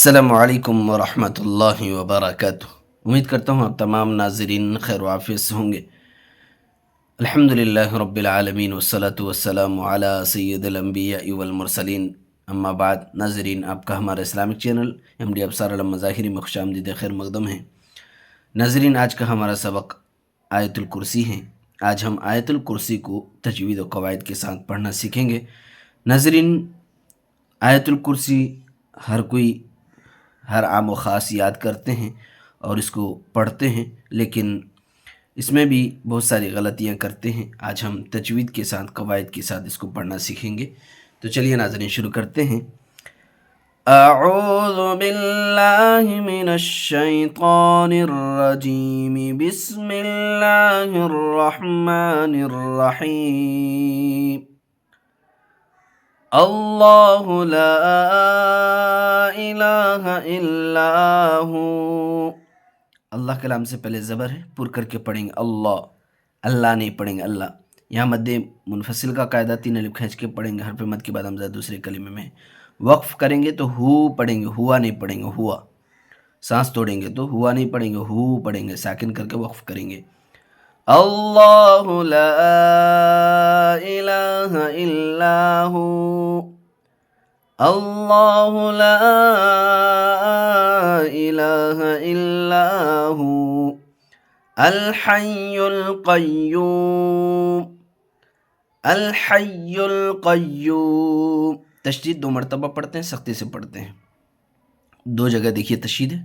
السلام علیکم ورحمۃ اللہ وبرکاتہ۔ امید کرتا ہوں آپ تمام ناظرین خیر و عافیت سے ہوں گے۔ الحمدللہ رب العالمین والصلاة والسلام علی سید الانبیاء والمرسلین، اما بعد۔ ناظرین، آپ کا ہمارا Islamic channel M D Absar علم مظاہری میں خوش آمدید خیر مقدم ہے۔ ناظرین، آج کا ہمارا سبق آیت الکرسی ہے۔ آج ہم آیت الکرسی کو تجوید و قواعد کے ساتھ پڑھنا سیکھیں گے۔ ناظرین، آیت الکرسی ہر عام و خاص یاد کرتے ہیں اور اس کو پڑھتے ہیں، لیکن اس میں بھی بہت ساری غلطیاں کرتے ہیں۔ آج ہم تجوید کے ساتھ، قواعد کے ساتھ اس کو پڑھنا سیکھیں گے۔ تو چلیے ناظرین، شروع کرتے ہیں۔ اعوذ باللہ من الشیطان الرجیم، بسم اللہ الرحمن الرحیم۔ اللہ لا الہ الا ہو۔ اللہ کے نام سے پہلے زبر ہے، پر کر کے پڑھیں گے اللہ، اللہ نہیں پڑھیں گے اللہ۔ یہاں مد منفصل کا قاعدہ، 3 الف کھینچ کے پڑھیں گے، حرف مد کے بعد ہمزہ دوسرے کلمے میں۔ وقف کریں گے تو ہو پڑھیں گے، ہوا نہیں پڑھیں گے، ہوا۔ سانس توڑیں گے تو ہوا نہیں پڑھیں گے، ہو پڑھیں گے، ساکن کر کے وقف کریں گے۔ اللہ لا الہ الا ہو، اللہ لا الہ الا ہو، الحی القیوم، الحی القیوم۔ تشدید 2 مرتبہ پڑھتے ہیں، سختی سے پڑھتے ہیں۔ 2 جگہ دیکھیے تشدید ہے،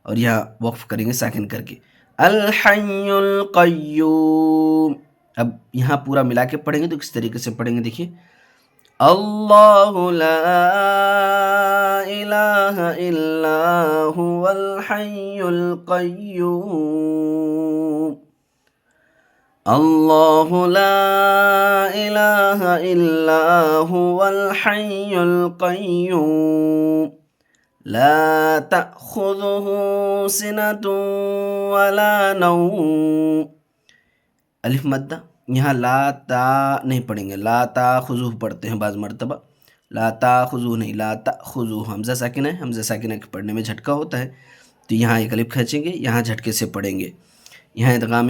اور یہاں وقف کریں گے ساکن کر کے، الحی القیوم۔ اب یہاں پورا ملا کے پڑھیں گے تو کس طریقے سے پڑھیں گے دیکھیے، اللہ لا الہ الا هو الحی القیوم، اللہ لا الہ الا هو الحی القیوم، لا تأخذه سنة ولا نوم۔ الف مدہ، یہاں لا تا نہیں پڑھیں گے، لا تاخذوہ پڑھتے ہیں بعض مرتبہ، لا تاخذوہ نہیں، لا تاخذوہ۔ حمزہ ساکن ہے، حمزہ ساکن کے پڑھنے میں جھٹکا ہوتا ہے، تو یہاں ایک الف کھینچیں گے، یہاں جھٹکے سے پڑھیں گے۔ یہاں ادغام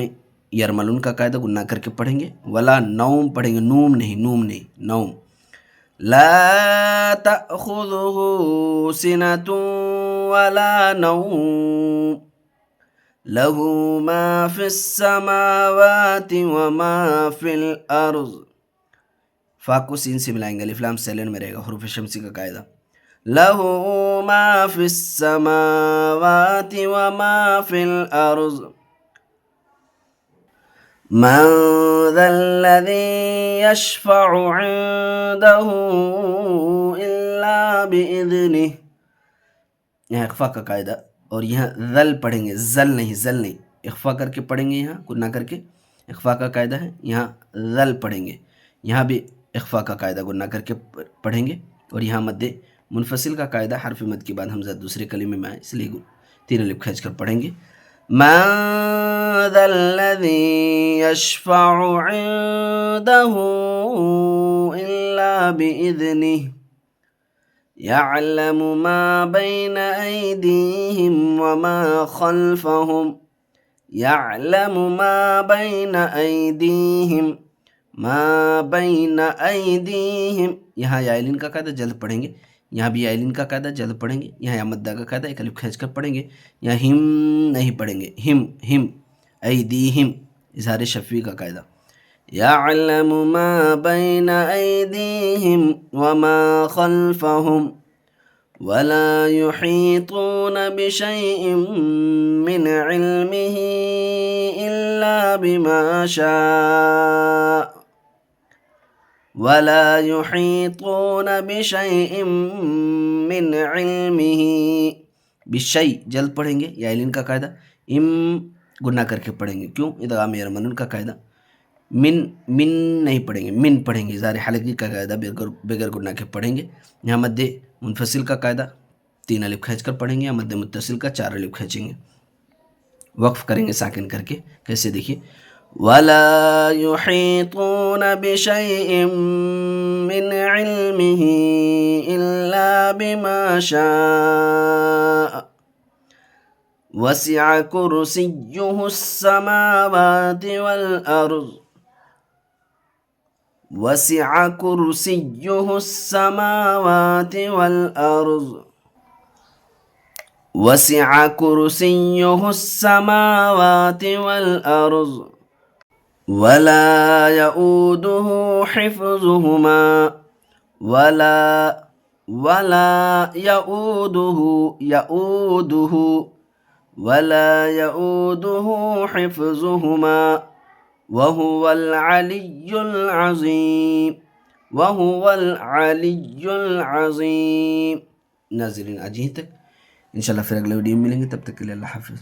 یرملون کا قاعدہ، گناہ کر کے پڑھیں گے، ولا نوم پڑھیں گے، نوم نہیں، نوم نہیں، نوم۔ لا تأخذه سنة ولا نوم، له ما في السماوات وما في الأرض۔ فا کو سین سے ملائیں گے، الف لام سیلنٹ میں رہے گا، حروف شمسی کا قاعدہ۔ له ما في السماوات وما في الأرض، من ذا الذي يشفع عنده إلا بإذنه۔ یہاں اخفا کا قاعدہ، اور یہاں ذل پڑھیں گے، ذل نہیں، ذل نہیں، اخفا کر کے پڑھیں گے، یہاں گناہ کر کے، اخفا کا قاعدہ ہے، یہاں ذل پڑھیں گے، یہاں بھی اخفا کا قاعدہ، گناہ کر کے پڑھیں گے، اور یہاں مد منفصل کا قاعدہ، حرف مد کے بعد حمزہ دوسرے کلمے میں آئے، اس لیے 3 الف کھینچ کر پڑھیں گے۔ من ذا الذي يشفع عنده إلا بإذنه، يعلم ما بين أيديهم وما خلفهم، يعلم ما بين أيديهم، ما بين أيديهم۔ یہاں یائلین کا قاعدہ جلد پڑھیں گے، یہاں بھی یائلین کا قاعدہ جلد پڑھیں گے، یہاں مدہ کا قاعدہ ایک الف کھینچ کر پڑھیں گے، یہاں ہم نہیں پڑھیں گے، ہم ہم، ایدیہم اظہار شفوی کا قاعدہ۔ یعلم ما بین ایدیہم وما خلفہم، ولا يحيطون بشيء من علمه إلا بما شاء، ولا يحيطون بشيء من علمه، بشيء جلد پڑھیں گے، یائلین کا قاعدہ، ام گناہ کر کے پڑھیں گے، کیوں؟ ادغام یرملون کا قاعدہ۔ من نہیں پڑھیں گے، من پڑھیں گے، اظہار حلقی کا قاعدہ، بغیر گناہ کے پڑھیں گے۔ یہاں مد منفصل کا قاعدہ، 3 الف کھینچ کر پڑھیں گے، یا مد متصل کا 4 الف کھینچیں گے، وقف کریں گے ساکن کر کے۔ کیسے دیکھیے، ولا يحيطون بشيء من علمه إلا بما شاء، وسع كرسيه السماوات والأرض وسع كرسيه السماوات والأرض وسع كرسيه السماوات والأرض ولا يؤوده حفظهما ولا يؤوده حفظهما وهو العلي العظيم ناظرین آج یہیں تک، انشاءاللہ پھر اگلے ویڈیو میں ملیں گے، تب تک کے لیے اللہ حافظ.